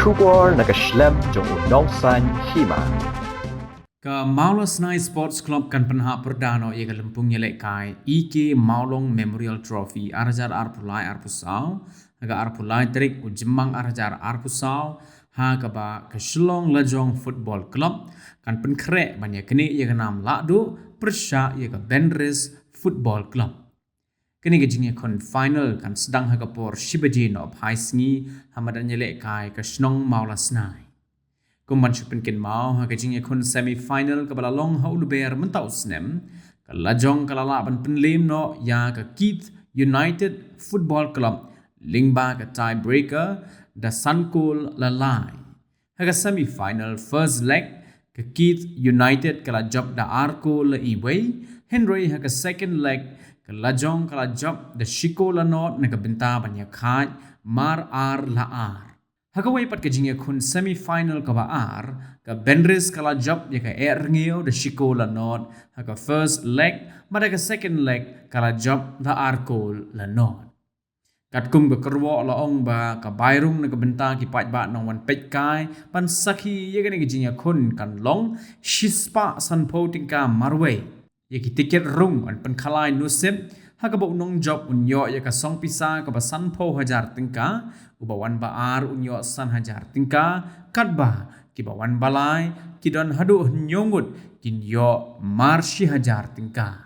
Shubor nakaslem jong unongsan Hima. Ka Mawlong Sports Club kan Pynhap Pyrda no ia kalempung nyelek kai IK Mawlong Memorial Trophy arajar arpulai arpusau haga arpulai Tarik ujemang arajar arpusau haga ba keselong lajong football club kan penkrek banyak kini ia kenam lakdu persya ia ke Benris football club kini kejingnya kon final kan sedang haga por shibaji no pai sngi hamadan nyelek kai kesenong Mawlong Kumman syupin kin mau ha kejingnya kun semi final ke balalong ha uluber mentau snem ke lajong ke lalaban penlim no ya ke Keith United Football Club lingba ke tie breaker da sankul lalai ha ke semi final first leg ke Keith United ke lajok da arko la iway Henry ha ke second leg ke lajong ke lajok da shiko la not na ke benta banyak khat mar ar la ar Hagawai pat kejingnya kun semi-final ka baar ka Benris kala job ya ka ngeo de shiko la not ha first leg mada ka second leg kala job la arkol la not kat kum ka kerwo la ong ba ka bairung na ka benta ki pat ba nong wan pet kai pan sakhi ye ka kejingnya kun kan long shispa san po tingka marwe ye ki tiket rung an pan khalai nusip Hagabo unong job unyo ya ka song pisa ka basan po hajar tingka ubawan baar unyo san hajar tingka kadba ki bawan balai ki don hadu nyongut kin yo marshi hajar tingka